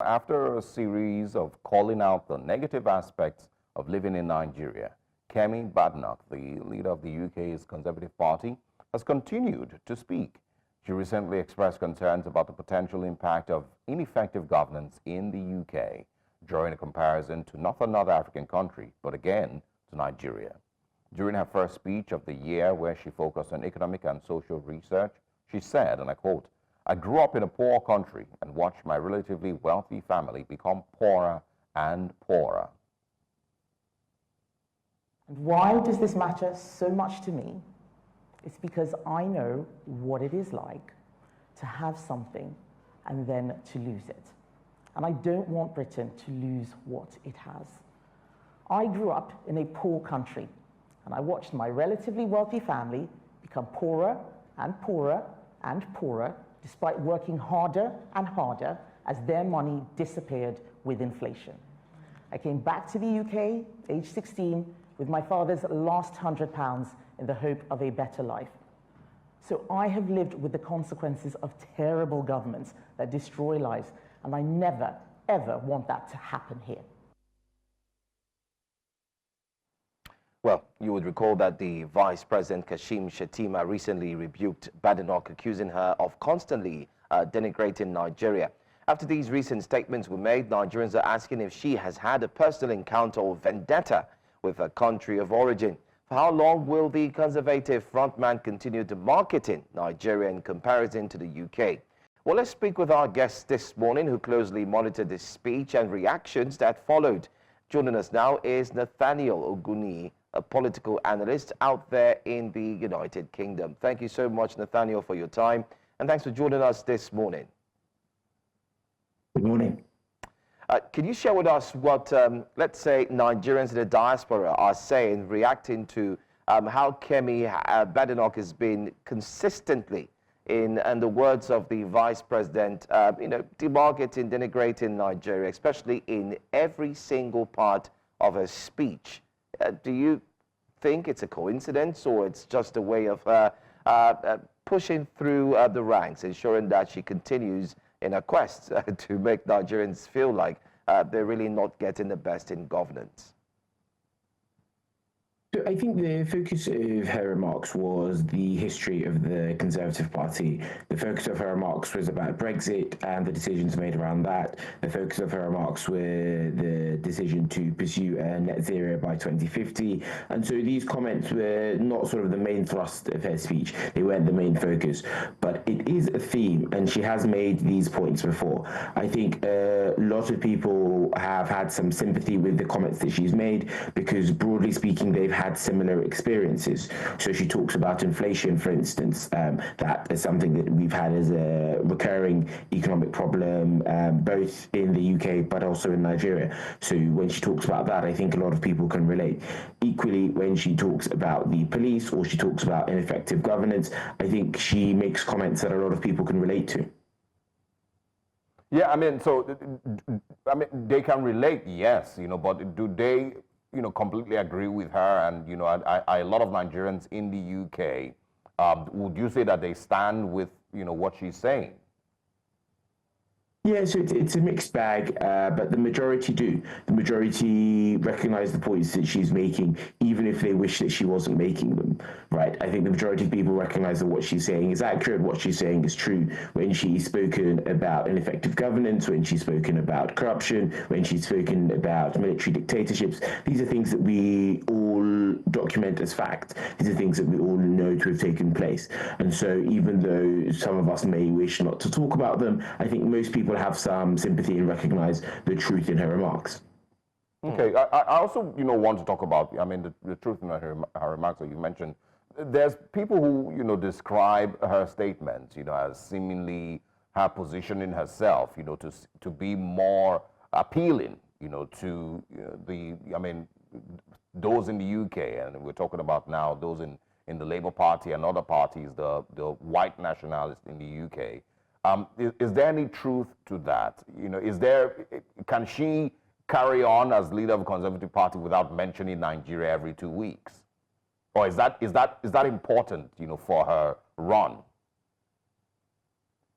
After a series of calling out the negative aspects of living in Nigeria, Kemi Badenoch, the leader of the UK's Conservative Party, has continued to speak. She recently expressed concerns about the potential impact of ineffective governance in the UK, drawing a comparison to not another African country, but again to Nigeria. During her first speech of the year, where she focused on economic and social research, she said, and I quote, "I grew up in a poor country and watched my relatively wealthy family become poorer and poorer." And why does this matter so much to me? It's because I know what it is like to have something and then to lose it. And I don't want Britain to lose what it has. I grew up in a poor country, and I watched my relatively wealthy family become poorer and poorer and poorer, despite working harder and harder as their money disappeared with inflation. I came back to the UK, age 16, with my father's last £100 in the hope of a better life. So I have lived with the consequences of terrible governments that destroy lives, and I never, ever want that to happen here. Well, you would recall that the Vice-President Kashim Shettima recently rebuked Badenoch, accusing her of constantly denigrating Nigeria. After these recent statements were made, Nigerians are asking if she has had a personal encounter or vendetta with her country of origin. For how long will the Conservative frontman continue demarketing Nigeria in comparison to the UK? Well, let's speak with our guest this morning, who closely monitored this speech and reactions that followed. Joining us now is Nathaniel Ogunniyi, a political analyst out there in the United Kingdom. Thank you so much, Nathaniel, for your time, and thanks for joining us this morning. Good morning. Can you share with us what, let's say, Nigerians in the diaspora are saying, reacting to how Kemi Badenoch has been consistently, in the words of the Vice President, demarketing, denigrating Nigeria, especially in every single part of her speech? Do you think it's a coincidence, or it's just a way of pushing through the ranks, ensuring that she continues in her quest to make Nigerians feel like they're really not getting the best in governance? So I think the focus of her remarks was the history of the Conservative Party. The focus of her remarks was about Brexit and the decisions made around that. The focus of her remarks were the decision to pursue a net zero by 2050. And so these comments were not sort of the main thrust of her speech. They weren't the main focus. But it is a theme, and she has made these points before. I think a lot of people have had some sympathy with the comments that she's made, because broadly speaking, they've had similar experiences. So she talks about inflation, for instance. That is something that we've had as a recurring economic problem, both in the UK but also in Nigeria. So when she talks about that, I think a lot of people can relate. Equally, when she talks about the police or she talks about ineffective governance, I think she makes comments that a lot of people can relate to. Yeah, I mean, they can relate, yes, but do they, completely agree with her? And, a lot of Nigerians in the UK, would you say that they stand with, what she's saying? Yeah, so it's a mixed bag, but the majority do. The majority recognize the points that she's making, even if they wish that she wasn't making them, right? I think the majority of people recognize that what she's saying is accurate, what she's saying is true. When she's spoken about ineffective governance, when she's spoken about corruption, when she's spoken about military dictatorships, these are things that we all document as fact. These are things that we all know to have taken place. And so even though some of us may wish not to talk about them, I think most people have some sympathy and recognize the truth in her remarks. Okay, I also, want to talk about, the truth in her remarks that you mentioned. There's people who, describe her statements, as seemingly her positioning herself, to be more appealing, to those in the UK, and we're talking about now those in the Labour Party and other parties, the white nationalists in the UK. Is there any truth to that? Can she carry on as leader of the Conservative Party without mentioning Nigeria every 2 weeks? Or is that important, for her run?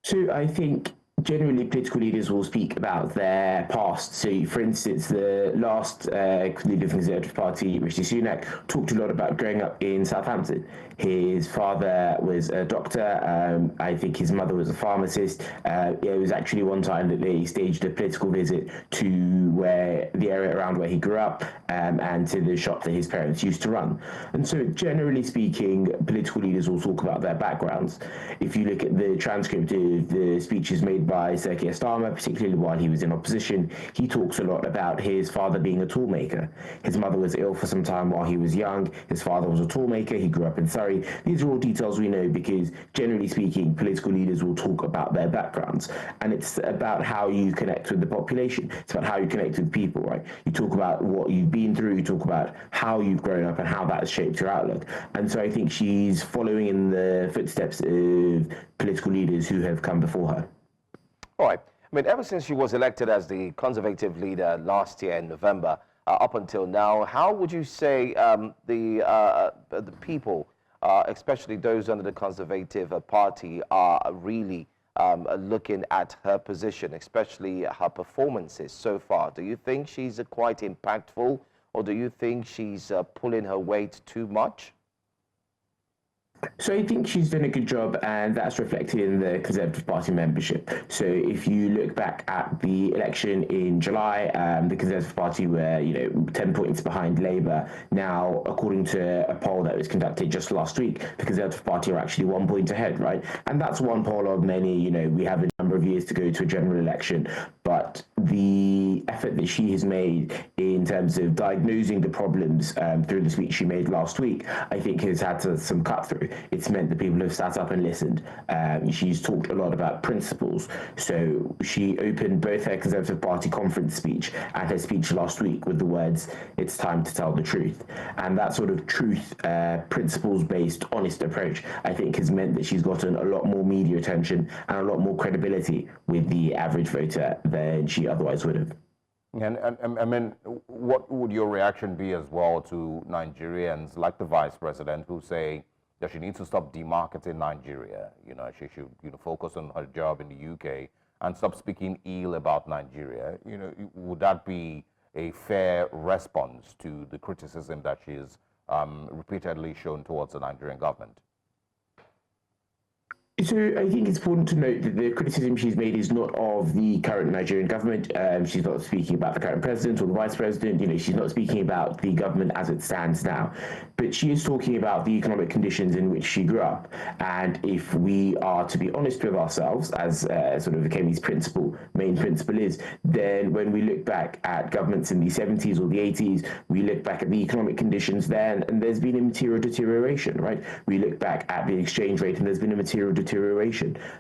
So I think generally political leaders will speak about their past. So, for instance, the last leader of the Conservative Party, Rishi Sunak, talked a lot about growing up in Southampton. His father was a doctor. I think his mother was a pharmacist. It was actually one time that they staged a political visit to the area around where he grew up, and to the shop that his parents used to run. And so, generally speaking, political leaders will talk about their backgrounds. If you look at the transcript of the speeches made by Sir Keir Starmer, particularly while he was in opposition, he talks a lot about his father being a toolmaker. His mother was ill for some time while he was young. His father was a toolmaker. He grew up in Surrey. These are all details we know because, generally speaking, political leaders will talk about their backgrounds. And it's about how you connect with the population. It's about how you connect with people, right? You talk about what you've been through. You talk about how you've grown up and how that has shaped your outlook. And so I think she's following in the footsteps of political leaders who have come before her. All right. I mean, ever since she was elected as the Conservative leader last year in November, up until now, how would you say the people, especially those under the Conservative Party, are really looking at her position, especially her performances so far? Do you think she's quite impactful, or do you think she's pulling her weight too much? So I think she's done a good job, and that's reflected in the Conservative Party membership. So if you look back at the election in July, the Conservative Party were, 10 points behind Labour. Now, according to a poll that was conducted just last week, the Conservative Party are actually 1 point ahead, right? And that's one poll of many. We have a number of years to go to a general election, but the effort that she has made in terms of diagnosing the problems through the speech she made last week, I think has had some cut through. It's meant that people have sat up and listened. She's talked a lot about principles. So she opened both her Conservative Party conference speech and her speech last week with the words, "It's time to tell the truth." And that sort of truth, principles-based, honest approach, I think has meant that she's gotten a lot more media attention and a lot more credibility with the average voter than she otherwise would have. And I mean, what would your reaction be as well to Nigerians like the Vice President who say that she needs to stop demarketing Nigeria? She should focus on her job in the UK and stop speaking ill about Nigeria. Would that be a fair response to the criticism that she's repeatedly shown towards the Nigerian government? So I think it's important to note that the criticism she's made is not of the current Nigerian government. She's not speaking about the current president or the vice president. She's not speaking about the government as it stands now. But she is talking about the economic conditions in which she grew up. And if we are to be honest with ourselves, as sort of Kemi's main principle is, then when we look back at governments in the 70s or the 80s, we look back at the economic conditions then, and there's been a material deterioration, right? We look back at the exchange rate, and there's been a material deterioration.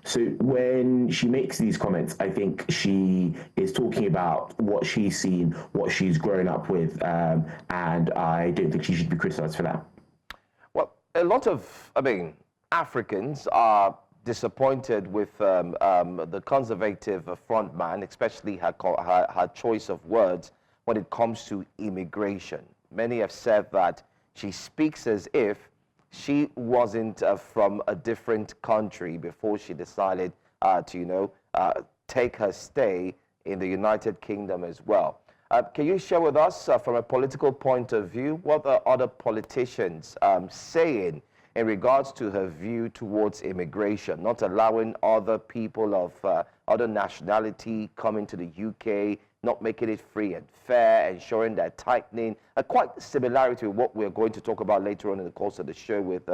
So when she makes these comments, I think she is talking about what she's seen, what she's grown up with, and I don't think she should be criticized for that. Well, a lot of, Africans are disappointed with the Conservative frontman, especially her choice of words when it comes to immigration. Many have said that she speaks as if she wasn't from a different country before she decided to, take her stay in the United Kingdom as well. Can you share with us, from a political point of view, what are other politicians saying in regards to her view towards immigration, not allowing other people of other nationality coming to the UK, not making it free and fair, ensuring that tightening, quite the similarity with what we're going to talk about later on in the course of the show with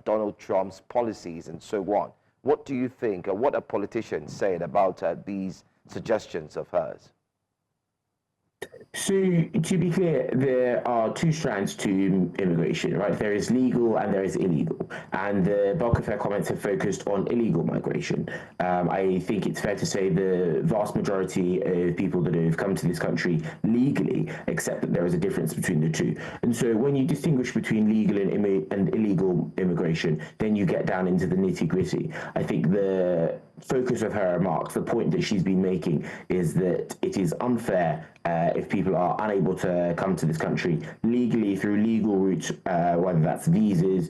Donald Trump's policies and so on. What do you think, what are politicians saying about these suggestions of hers? So, to be clear, there are two strands to immigration, right? There is legal and there is illegal. And the bulk of her comments have focused on illegal migration. I think it's fair to say the vast majority of people that have come to this country legally accept that there is a difference between the two. And so when you distinguish between legal and illegal immigration, then you get down into the nitty-gritty. I think the focus of her remarks, the point that she's been making, is that it is unfair if people are unable to come to this country legally through legal routes, whether that's visas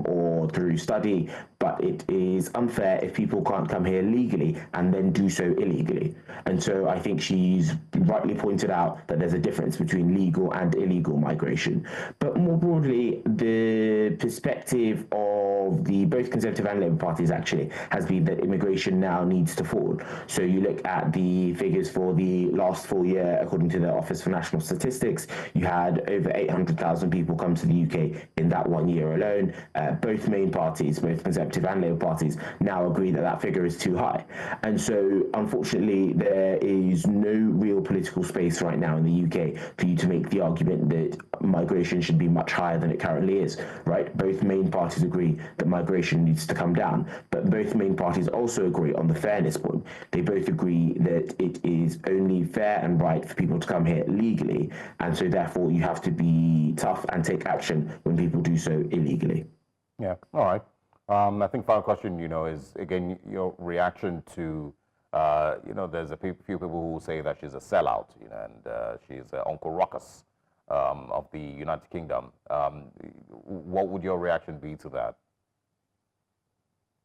or through study, but it is unfair if people can't come here legally and then do so illegally. And so I think she's rightly pointed out that there's a difference between legal and illegal migration. But more broadly, the perspective of the both Conservative and Labour parties actually has been that immigration now needs to fall. So you look at the figures for the last full year, according to the Office for National Statistics, you had over 800,000 people come to the UK in that 1 year alone. Both main parties, both Conservative and Labour parties, now agree that that figure is too high. And so, unfortunately, there is no real political space right now in the UK for you to make the argument that migration should be much higher than it currently is, right? Both main parties agree that migration needs to come down, but both main parties also agree on the fairness point. They both agree that it is only fair and right for people to come here legally, and so therefore you have to be tough and take action when people do so illegally. Yeah, all right. I think final question, is, again, your reaction to, there's a few people who say that she's a sellout, and she's Uncle Ruckus of the United Kingdom. What would your reaction be to that?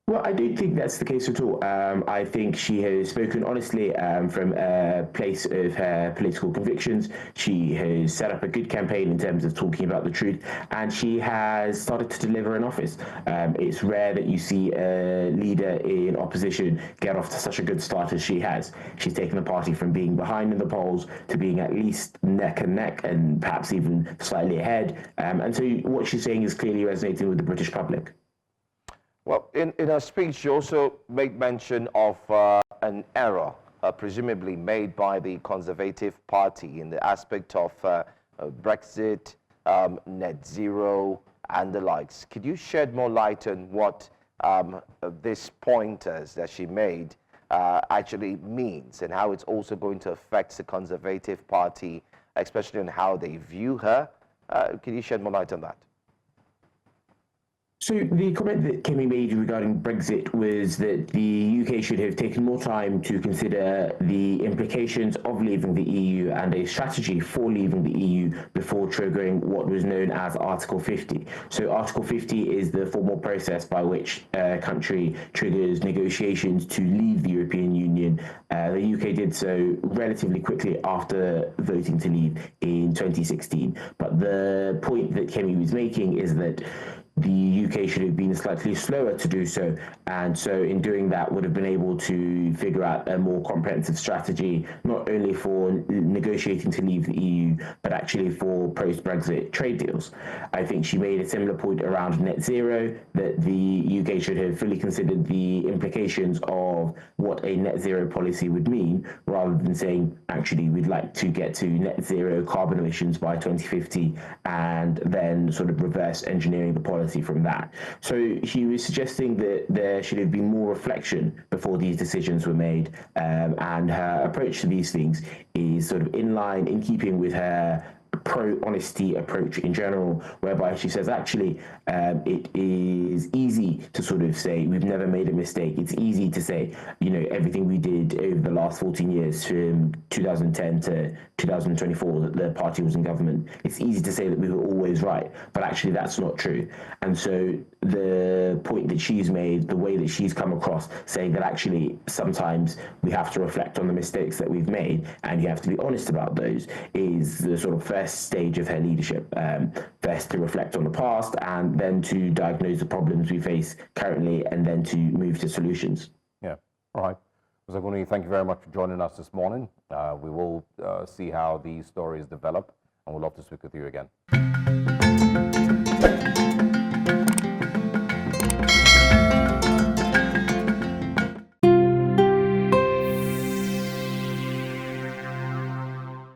Well, I don't think that's the case at all. I think she has spoken honestly from a place of her political convictions. She has set up a good campaign in terms of talking about the truth, and she has started to deliver in office. It's rare that you see a leader in opposition get off to such a good start as she has. She's taken the party from being behind in the polls to being at least neck and neck, and perhaps even slightly ahead. And so what she's saying is clearly resonating with the British public. Well, in her speech, she also made mention of an error, presumably made by the Conservative Party in the aspect of Brexit, Net Zero, and the likes. Could you shed more light on what this pointers that she made actually means, and how it's also going to affect the Conservative Party, especially on how they view her? Can you shed more light on that? So the comment that Kemi made regarding Brexit was that the UK should have taken more time to consider the implications of leaving the EU and a strategy for leaving the EU before triggering what was known as Article 50. So Article 50 is the formal process by which a country triggers negotiations to leave the European Union. The UK did so relatively quickly after voting to leave in 2016. But the point that Kemi was making is that the UK should have been slightly slower to do so, and so in doing that would have been able to figure out a more comprehensive strategy, not only for negotiating to leave the EU, but actually for post-Brexit trade deals. I think she made a similar point around net zero, that the UK should have fully considered the implications of what a net zero policy would mean, rather than saying, actually, we'd like to get to net zero carbon emissions by 2050, and then sort of reverse engineering the policy from that. So she was suggesting that there should have been more reflection before these decisions were made, and her approach to these things is sort of in keeping with her pro-honesty approach in general, whereby she says actually it is easy to sort of say we've never made a mistake. It's easy to say, everything we did over the last 14 years from 2010 to 2024 that the party was in government, it's easy to say that we were always right, but actually that's not true. And so the point that she's made, the way that she's come across, saying that actually sometimes we have to reflect on the mistakes that we've made and you have to be honest about those, is the sort of first stage of her leadership. First to reflect on the past, and then to diagnose the problems we face currently, and then to move to solutions. Yeah, all right. Mr. Ogunniyi, thank you very much for joining us this morning. We will see how these stories develop, and we'd love to speak with you again.